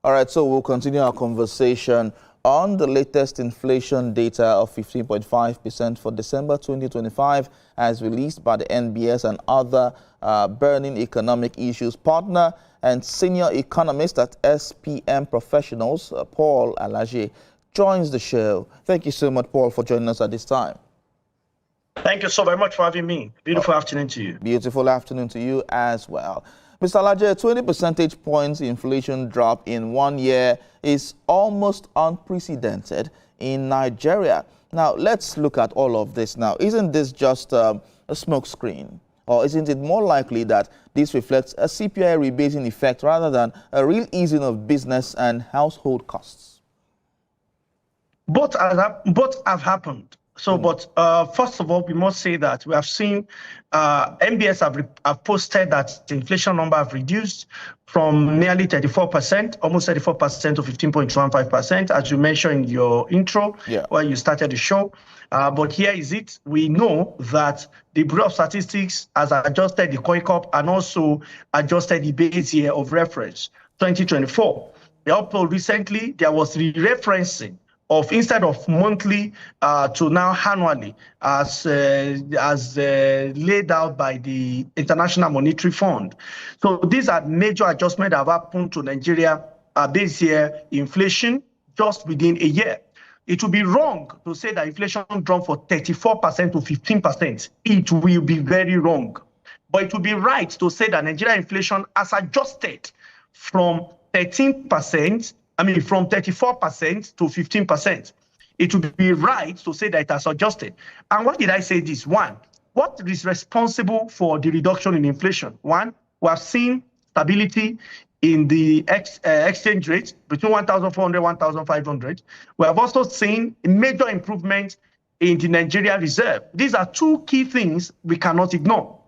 All right, so we'll continue our conversation on the latest inflation data of 15.5% for December 2025 as released by the NBS and other burning economic issues partner and senior economist at SPM Professionals, Paul Alaje, joins the show. Thank you so much, Paul, for joining us at this time. Thank you so very much for having me. Beautiful afternoon to you. Beautiful afternoon to you as well. Mr. Alaje, 20 percentage points inflation drop in 1 year is almost unprecedented in Nigeria. Now, let's look at all of this now. Isn't this just a smokescreen? Or isn't it more likely that this reflects a CPI rebasing effect rather than a real easing of business and household costs? Both have happened. So, but first of all, we must say that we have seen NBS have posted that the inflation number have reduced from nearly 34%, almost 34% to 15.15%, as you mentioned in your intro, where you started the show. But here is it. We know that the Bureau of Statistics has adjusted the COICOP and also adjusted the base year of reference, 2024. Also recently, there was re-referencing of instead of monthly to now annually, as laid out by the International Monetary Fund. So these are major adjustments that have happened to Nigeria base year inflation just within a year. It would be wrong to say that inflation dropped from 34% to 15%. It will be very wrong. But it would be right to say that Nigeria inflation has adjusted from 13%, from 34% to 15%. It would be right to say that it has adjusted. And why did I say this? One, what is responsible for the reduction in inflation? One, we have seen stability in the exchange rate between 1,400 and 1,500. We have also seen a major improvement in the Nigeria reserve. These are two key things we cannot ignore.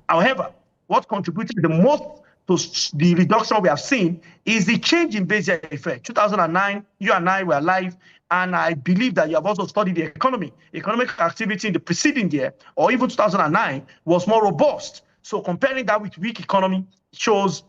However, what contributed the most to the reduction we have seen is the change in base year effect. 2009, you and I were alive, and I believe that you have also studied the economy. Economic activity in the preceding year, or even 2009, was more robust. So comparing that with weak economy shows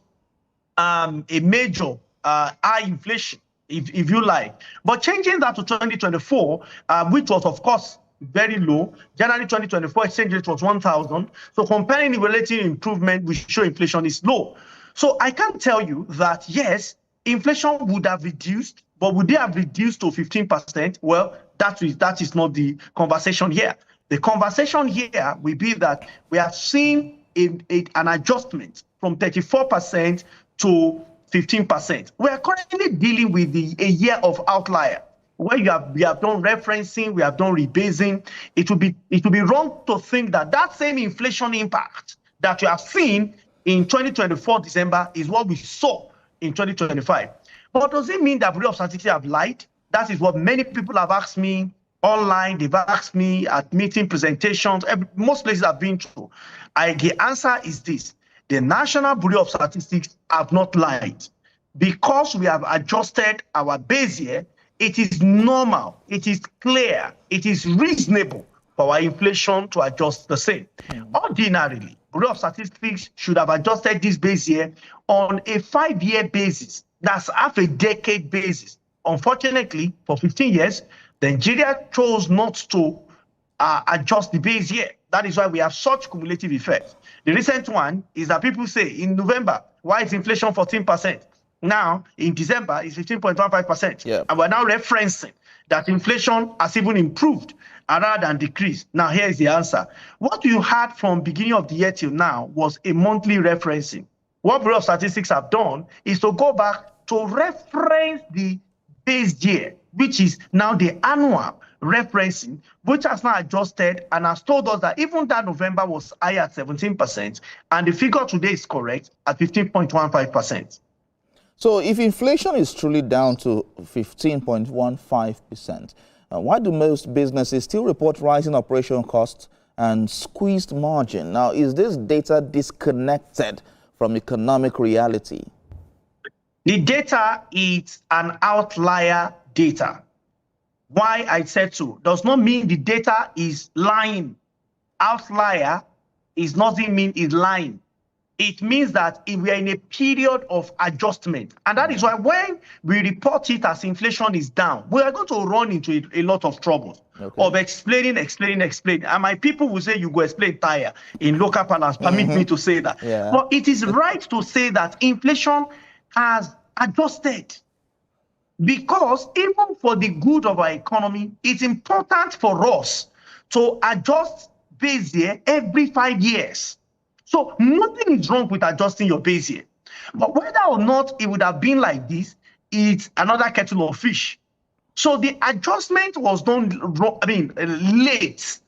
a major high inflation, if you like. But changing that to 2024, which was, of course, very low. January 2024 exchange rate was 1,000. So comparing the relative improvement, we show inflation is low. So I can tell you that, yes, inflation would have reduced, but would they have reduced to 15%? Well, that is not the conversation here. The conversation here will be that we have seen an adjustment from 34% to 15%. We are currently dealing with a year of outlier, where we have done referencing, we have done rebasing. It would be wrong to think that that same inflation impact that you have seen in 2024 December is what we saw in 2025. But does it mean that Bureau of Statistics have lied? That is what many people have asked me online. They've asked me at meeting presentations. Most places I've been to. The answer is this: the National Bureau of Statistics have not lied. Because we have adjusted our base year, it is normal, it is clear, it is reasonable for our inflation to adjust the same. Ordinarily, Bureau of Statistics should have adjusted this base year on a 5-year basis. That's half a decade basis. Unfortunately, for 15 years, Nigeria chose not to adjust the base year. That is why we have such cumulative effects. The recent one is that people say in November, why is inflation 14%? Now, in December, it's 15.15%. And we're now referencing that inflation has even improved rather than decreased. Now, here is the answer. What you had from beginning of the year till now was a monthly referencing. What Bureau of Statistics have done is to go back to reference the base year, which is now the annual referencing, which has now adjusted and has told us that even that November was high at 17%, and the figure today is correct at 15.15%. So if inflation is truly down to 15.15%, why do most businesses still report rising operational costs and squeezed margin? Now, is this data disconnected from economic reality? The data is an outlier data. Why I said so does not mean the data is lying. Outlier is nothing mean is lying. It means that we are in a period of adjustment. And that is why when we report it as inflation is down, we are going to run into a lot of trouble of explaining. And my people will say, you go explain tire in local parlance. Permit me to say that. Yeah. But it is right to say that inflation has adjusted. Because even for the good of our economy, it's important for us to adjust base year every 5 years. So nothing is wrong with adjusting your base year. But whether or not it would have been like this, it's another kettle of fish. So the adjustment was done, late.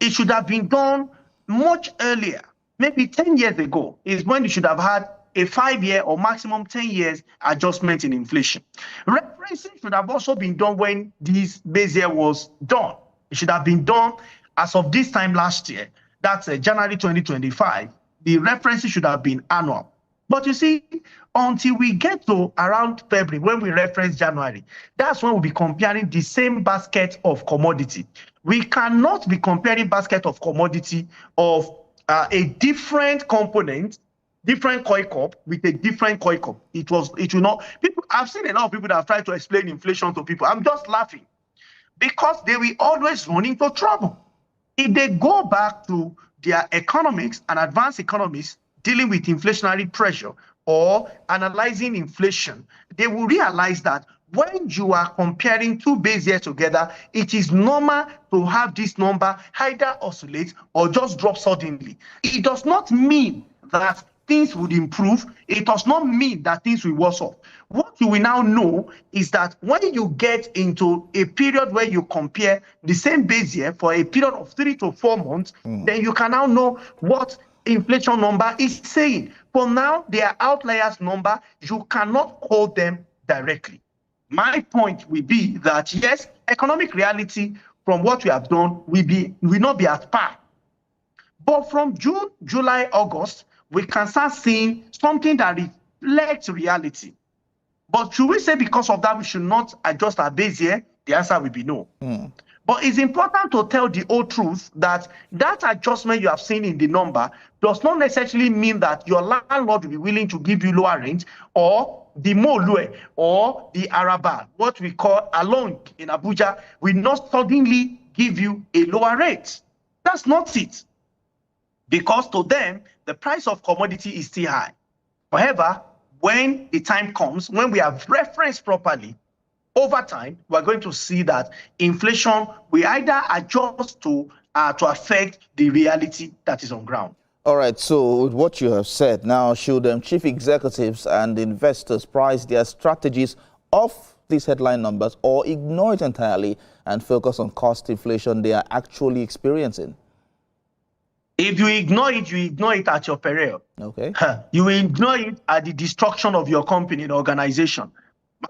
It should have been done much earlier. Maybe 10 years ago is when you should have had a 5-year or maximum 10 years adjustment in inflation. Referencing should have also been done when this base year was done. It should have been done as of this time last year. That's January 2025. The references should have been annual. But you see, until we get to around February, when we reference January, that's when we'll be comparing the same basket of commodity. We cannot be comparing basket of commodity of a different component, different koi cup with a different koi cup. It will not. People, I've seen a lot of people that have tried to explain inflation to people. I'm just laughing because they will always run into trouble. If they go back to their economics and advanced economists dealing with inflationary pressure or analyzing inflation, they will realize that when you are comparing two base years together, it is normal to have this number either oscillate or just drop suddenly. It does not mean that things would improve. It does not mean that things will worse off. What you will now know is that when you get into a period where you compare the same base year for a period of 3 to 4 months, then you can now know what inflation number is saying. For now, they are outliers number. You cannot quote them directly. My point will be that, yes, economic reality from what we have done will not be at par. But from June, July, August, we can start seeing something that reflects reality. But should we say because of that we should not adjust our base year? The answer will be no. But it's important to tell the whole truth that that adjustment you have seen in the number does not necessarily mean that your landlord will be willing to give you lower rent, or the Molue or the Araba, what we call Along in Abuja, will not suddenly give you a lower rate. That's not it. Because to them, the price of commodity is still high. However, when the time comes, when we have referenced properly, over time, we're going to see that inflation will either adjust to affect the reality that is on ground. All right, so with what you have said, now should chief executives and investors price their strategies off these headline numbers or ignore it entirely and focus on cost inflation they are actually experiencing? If you ignore it at your peril. Okay. You will ignore it at the destruction of your company, the organization.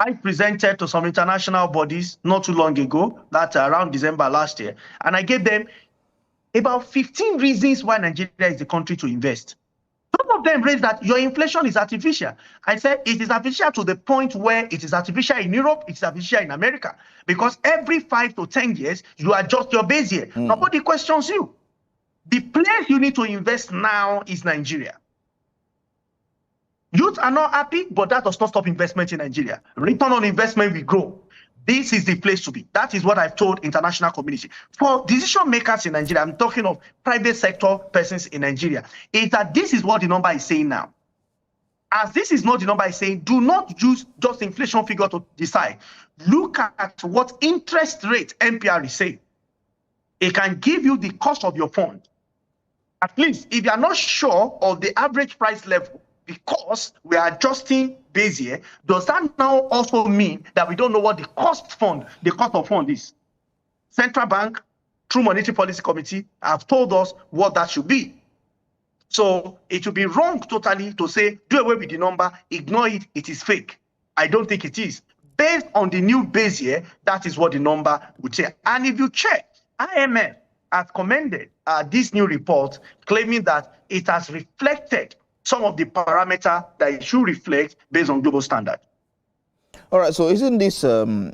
I presented to some international bodies not too long ago, that's around December last year, and I gave them about 15 reasons why Nigeria is the country to invest. Some of them raised that your inflation is artificial. I said it is artificial to the point where it is artificial in Europe, it's artificial in America, because every 5 to 10 years, you adjust your base year. Nobody questions you. The place you need to invest now is Nigeria. Youth are not happy, but that does not stop investment in Nigeria. Return on investment will grow. This is the place to be. That is what I've told international community. For decision makers in Nigeria, I'm talking of private sector persons in Nigeria, is that this is what the number is saying now. As this is not the number is saying, do not use just inflation figure to decide. Look at what interest rate MPR is saying. It can give you the cost of your fund. At least if you are not sure of the average price level, because we are adjusting base year, does that now also mean that we don't know what the cost of fund is? Central Bank, through Monetary Policy Committee, have told us what that should be. So it would be wrong totally to say, do away with the number, ignore it, it is fake. I don't think it is. Based on the new base year, that is what the number would say. And if you check, IMF has commended this new report, claiming that it has reflected some of the parameters that it should reflect based on global standard. All right, so isn't this so-called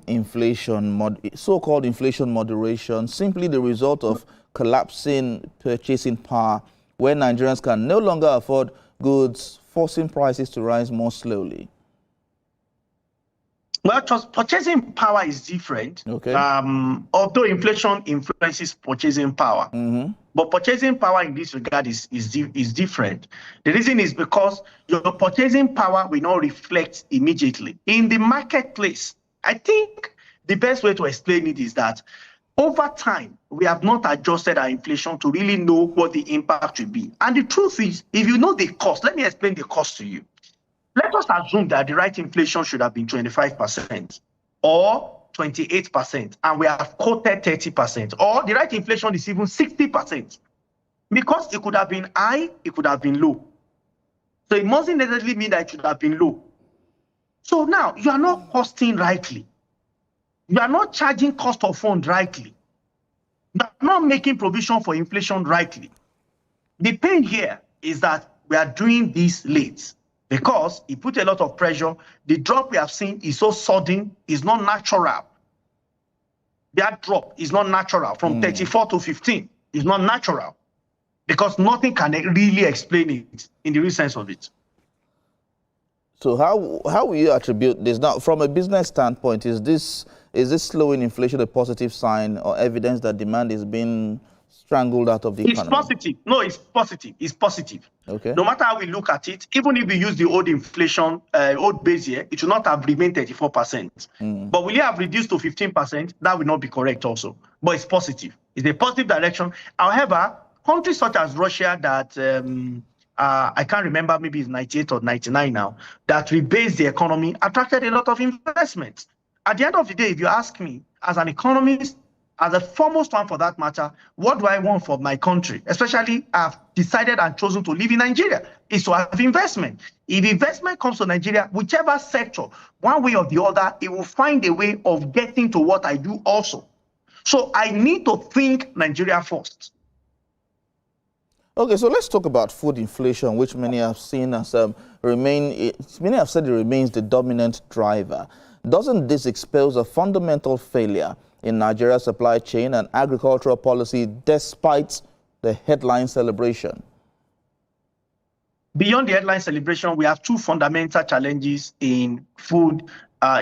inflation moderation simply the result of collapsing purchasing power, where Nigerians can no longer afford goods, forcing prices to rise more slowly? Well, just purchasing power is different. Okay. Although inflation influences purchasing power, but purchasing power in this regard is different. The reason is because your purchasing power will not reflect immediately in the marketplace. I think the best way to explain it is that over time, we have not adjusted our inflation to really know what the impact will be. And the truth is, if you know the cost, let me explain the cost to you. Let us assume that the right inflation should have been 25% or 28%, and we have quoted 30%, or the right inflation is even 60%. Because it could have been high, it could have been low. So it mustn't necessarily mean that it should have been low. So now you are not costing rightly. You are not charging cost of fund rightly. You are not making provision for inflation rightly. The pain here is that we are doing this late, because it put a lot of pressure. The drop we have seen is so sudden, is not natural. That drop is not natural from 34 to 15. It's not natural, because nothing can really explain it in the real sense of it. So how will you attribute this? Now, from a business standpoint, is this slowing inflation a positive sign or evidence that demand is being strangled out of the economy? It's positive. No, it's positive. It's positive. Okay. No matter how we look at it, even if we use the old inflation, old base year, it should not have remained 34%. But will it have reduced to 15%? That will not be correct also. But it's positive. It's a positive direction. However, countries such as Russia that I can't remember, maybe it's 98 or 99 now, that rebased the economy, attracted a lot of investment. At the end of the day, if you ask me, as an economist, as a foremost one for that matter, what do I want for my country? Especially, I've decided and chosen to live in Nigeria, is to have investment. If investment comes to Nigeria, whichever sector, one way or the other, it will find a way of getting to what I do also. So I need to think Nigeria first. Okay, so let's talk about food inflation, which many have seen as many have said it remains the dominant driver. Doesn't this expose a fundamental failure in Nigeria's supply chain and agricultural policy, despite the headline celebration? Beyond the headline celebration, we have two fundamental challenges in food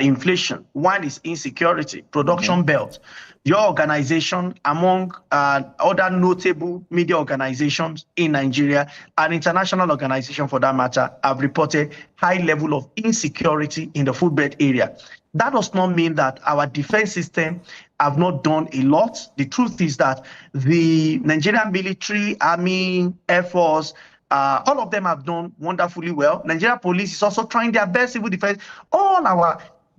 inflation. One is insecurity, production belt. Your organization, among other notable media organizations in Nigeria and international organizations for that matter, have reported high level of insecurity in the food belt area. That does not mean that our defense system have not done a lot. The truth is that the Nigerian military, army, air force, all of them have done wonderfully well. Nigeria police is also trying their best, civil defense,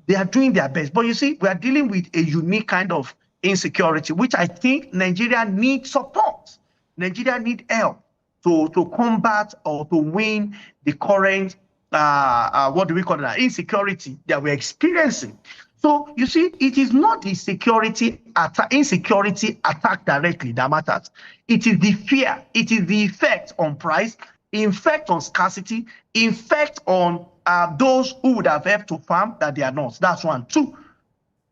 they are doing their best. But you see, we are dealing with a unique kind of insecurity, which I think Nigeria needs support. Nigeria needs help to combat or to win the current, what do we call it, insecurity that we're experiencing. So you see, it is not the insecurity attack directly that matters. It is the fear. It is the effect on price, effect on scarcity, effect on those who would have helped to farm that they are not. That's one. Two,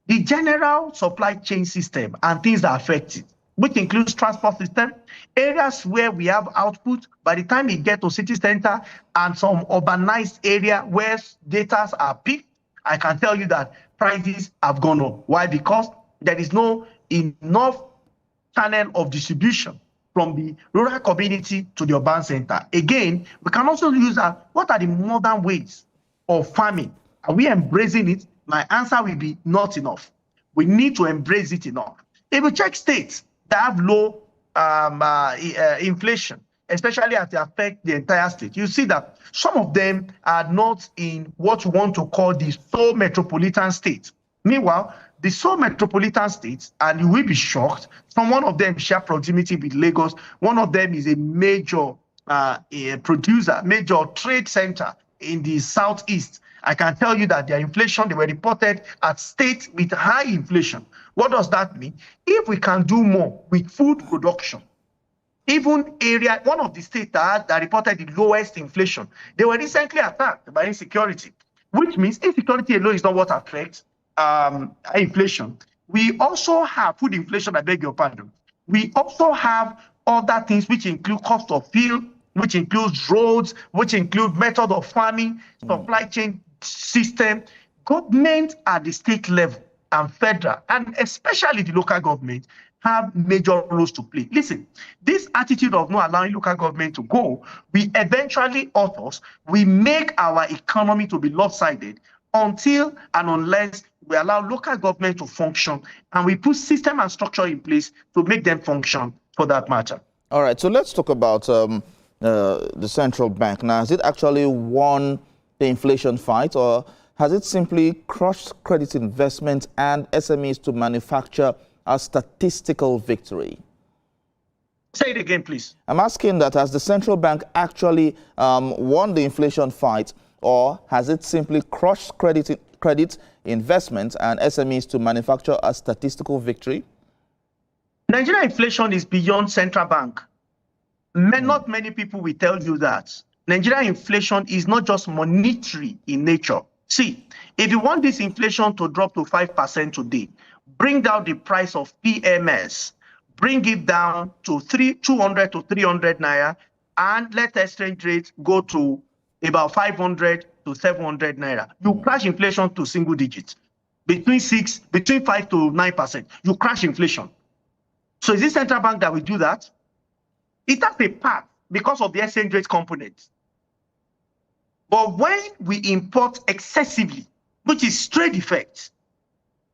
the general supply chain system and things that affect it, which includes transport system, areas where we have output. By the time you get to city center and some urbanized area where data are peaked, I can tell you that prices have gone up. Why? Because there is no enough channel of distribution from the rural community to the urban center. Again, we can also use what are the modern ways of farming? Are we embracing it? My answer will be not enough. We need to embrace it enough. If we check states that have low inflation, especially as they affect the entire state, you see that some of them are not in what we want to call the sole metropolitan states. Meanwhile, the sole metropolitan states, and you will be shocked, one of them share proximity with Lagos. One of them is a major producer, major trade center in the southeast. I can tell you that their inflation, they were reported at states with high inflation. What does that mean? If we can do more with food production, even area, one of the states that reported the lowest inflation, they were recently attacked by insecurity, which means insecurity alone is not what affects inflation. We also have food inflation, I beg your pardon. We also have other things which include cost of fuel, which includes roads, which include method of farming, supply chain system. Government at the state level and federal, and especially the local government, have major roles to play. Listen, this attitude of not allowing local government to go, we eventually authors, we make our economy to be lopsided until and unless we allow local government to function and we put system and structure in place to make them function for that matter. All right, so let's talk about the central bank. Now, has it actually won the inflation fight, or has it simply crushed credit investment and SMEs to manufacture a statistical victory? Say it again, please. I'm asking that, has the central bank actually won the inflation fight, or has it simply crushed credit investment and SMEs to manufacture a statistical victory? Nigeria inflation is beyond central bank. Not many people will tell you that. Nigeria inflation is not just monetary in nature. See, if you want this inflation to drop to 5% today, bring down the price of PMS, bring it down to 200 to 300 naira, and let exchange rate go to about 500 to 700 naira. You crash inflation to single digits, between 5 to 9%. You crash inflation. So is it central bank that will do that? It has a part because of the exchange rate component. But when we import excessively, which is trade effects,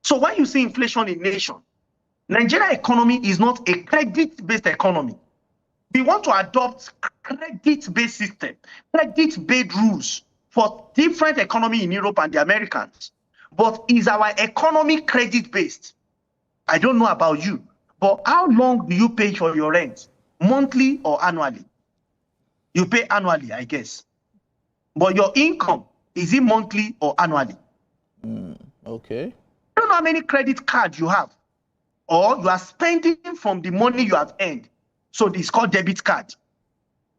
so when you see inflation in nation, Nigeria economy is not a credit-based economy. We want to adopt credit-based system, credit-based rules for different economy in Europe and the Americans. But is our economy credit-based? I don't know about you, but how long do you pay for your rent? Monthly or annually? You pay annually, I guess. But your income, is it monthly or annually? Okay. I don't know how many credit cards you have, or you are spending from the money you have earned. So it's called debit card.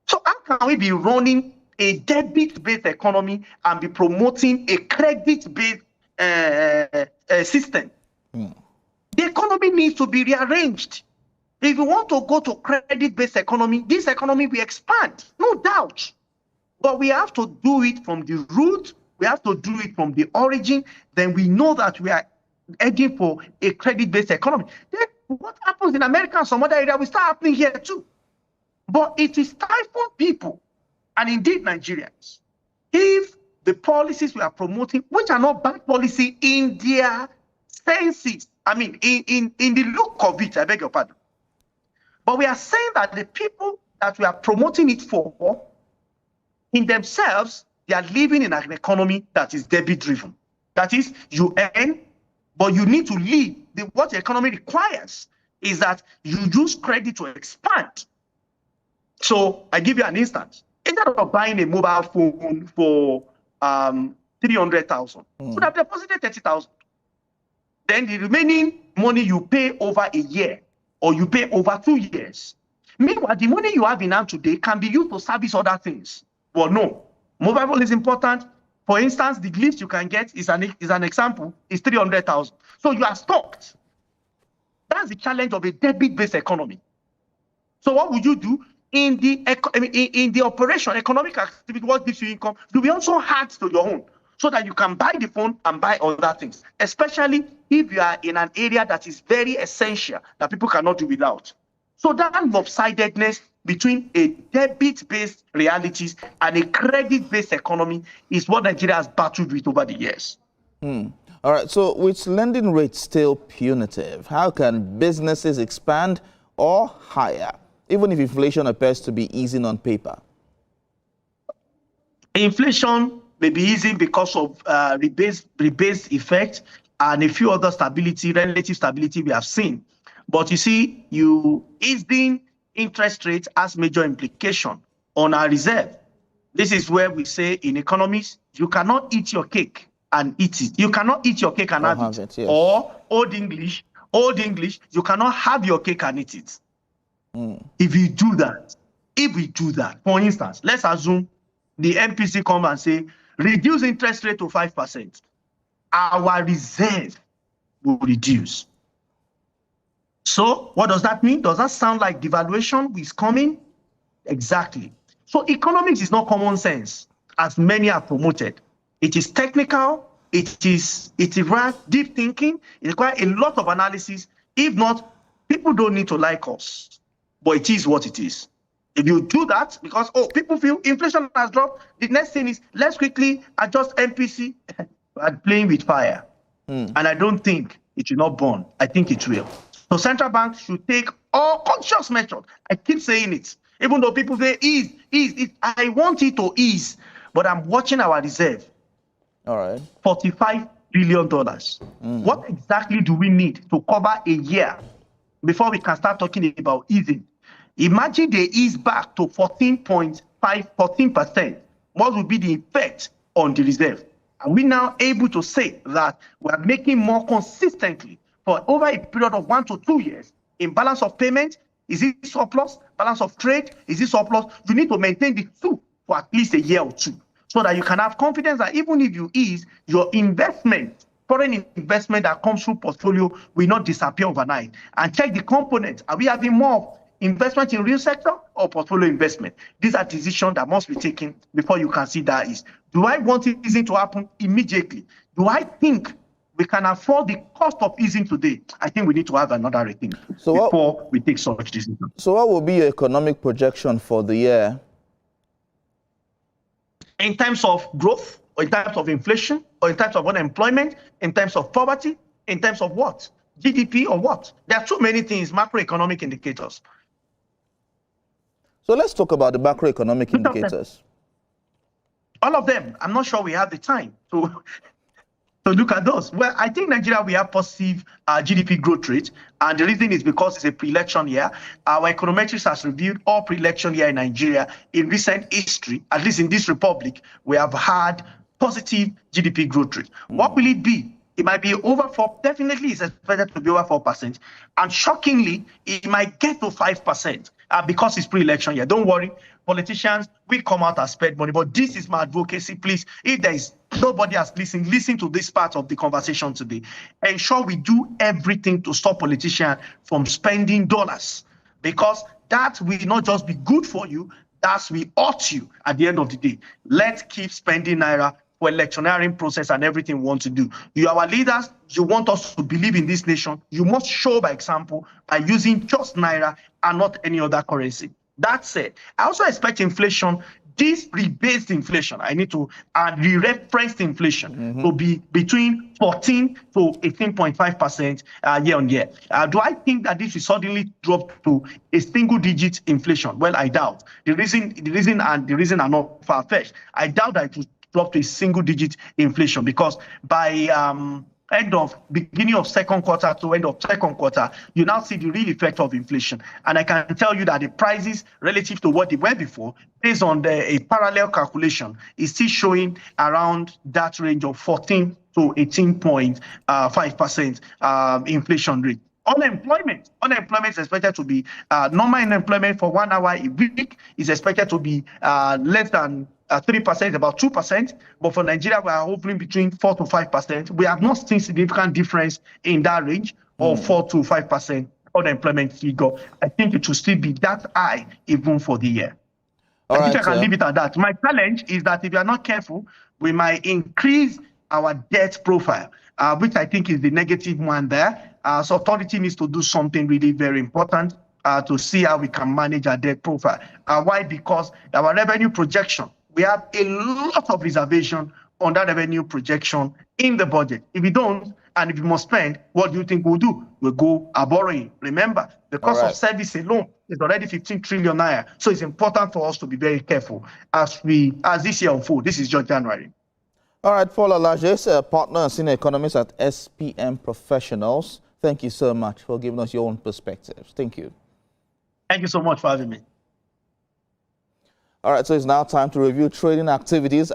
So how can we be running a debit-based economy and be promoting a credit-based system? The economy needs to be rearranged. If you want to go to credit-based economy, this economy will expand, no doubt. But we have to do it from the root. We have to do it from the origin. Then we know that we are heading for a credit-based economy. Then what happens in America and some other areas will start happening here too. But it is stifling people, and indeed Nigerians, if the policies we are promoting, which are not bad policy in their senses, I mean, in the look of it, I beg your pardon. But we are saying that the people that we are promoting it for, in themselves, they are living in an economy that is debit-driven. That is, you earn, but you need to live. What the economy requires is that you use credit to expand. So I give you an instance. Instead of buying a mobile phone for 300,000, you could have deposited 30,000. Then the remaining money you pay over a year, or you pay over 2 years. Meanwhile, the money you have in hand today can be used to service other things. Well, no. Mobile phone is important. For instance, the least you can get is an example, is 300,000. So you are stocked. That's the challenge of a debit-based economy. So what would you do? In the operation, economic activity, what gives you income, do we also add to your own so that you can buy the phone and buy other things, especially if you are in an area that is very essential that people cannot do without. So that lopsidedness between a debit-based realities and a credit-based economy is what Nigeria has battled with over the years. All right, so with lending rates still punitive, how can businesses expand or hire, even if inflation appears to be easing on paper? Inflation may be easing because of rebase effect and a few other relative stability we have seen. But you see, easing interest rates has major implication on our reserve. This is where we say in economics, you cannot eat your cake and eat it. You cannot eat your cake and have it. Yes. Or old English, you cannot have your cake and eat it. If we do that, for instance, let's assume the MPC come and say, reduce interest rate to 5%. Our reserve will reduce. So what does that mean? Does that sound like devaluation is coming? Exactly. So economics is not common sense, as many are promoted. It is technical, it requires deep thinking, it requires a lot of analysis. If not, people don't need to like us, but it is what it is. If you do that, because, people feel inflation has dropped, the next thing is, let's quickly adjust MPC. We're playing with fire. And I don't think it will not burn. I think it will. So central banks should take all conscious measures. I keep saying it. Even though people say ease, I want it to ease, but I'm watching our reserve. All right. $45 billion. What exactly do we need to cover a year before we can start talking about easing? Imagine they ease back to 14%. What would be the effect on the reserve? Are we now able to say that we are making more consistently for over a period of 1 to 2 years in balance of payment? Is it surplus? Balance of trade? Is it surplus? You need to maintain the two for at least a year or two, so that you can have confidence that even if you ease, your investment, foreign investment that comes through portfolio will not disappear overnight. And check the components. Are we having more investment in real sector or portfolio investment? These are decisions that must be taken before you can see that is. Do I want easing to happen immediately? Do I think we can afford the cost of easing today? I think we need to have another rethink before we take such decisions. So what will be your economic projection for the year? In terms of growth, or in terms of inflation, or in terms of unemployment, in terms of poverty, in terms of what? GDP or what? There are too many things, macroeconomic indicators. So let's talk about the macroeconomic indicators. All of them. I'm not sure we have the time to look at those. Well, I think Nigeria, we have positive GDP growth rate, and the reason is because it's a pre-election year. Our econometrics has reviewed all pre-election year in Nigeria. In recent history, at least in this republic, we have had positive GDP growth rate. What will it be? It might be over 4%. Definitely, it's expected to be over 4%. And shockingly, it might get to 5% because it's pre-election year. Don't worry, politicians will come out and spend money. But this is my advocacy, please. If there is nobody has listened, listen to this part of the conversation today. Ensure we do everything to stop politicians from spending dollars, because that will not just be good for you, that will hurt you at the end of the day. Let's keep spending naira for electioneering process and everything we want to do. You are our leaders. You want us to believe in this nation. You must show by example by using just naira and not any other currency. That said, I also expect inflation, this rebased inflation, I need to re-referenced inflation to be between 14 to 18.5% year on year. Do I think that this will suddenly drop to a single-digit inflation? Well, I doubt. The reason are not far-fetched. I doubt that it will drop to a single-digit inflation, because by beginning of second quarter to end of second quarter, you now see the real effect of inflation. And I can tell you that the prices relative to what they were before, based on a parallel calculation, is still showing around that range of 14 to 18.5% inflation rate. Unemployment is expected to be normal unemployment for 1 hour a week is expected to be less than 3%, about 2%. But for Nigeria, we are hovering between 4 to 5%. We have not seen significant difference in that range of 4 to 5% unemployment figure. I think it should still be that high even for the year. I think I can leave it at that. My challenge is that if you are not careful, we might increase our debt profile, which I think is the negative one there. So authority needs to do something really very important to see how we can manage our debt profile. Why? Because our revenue projection, we have a lot of reservation on that revenue projection in the budget. If we don't, and if we must spend, what do you think we'll do? We'll go borrowing. Remember, the cost of service alone is already 15 trillion naira. So it's important for us to be very careful as this year unfolds. This is just January. All right, Paul Alaje, a partner and senior economist at SPM Professionals. Thank you so much for giving us your own perspectives. Thank you. Thank you so much for having me. All right, so it's now time to review trading activities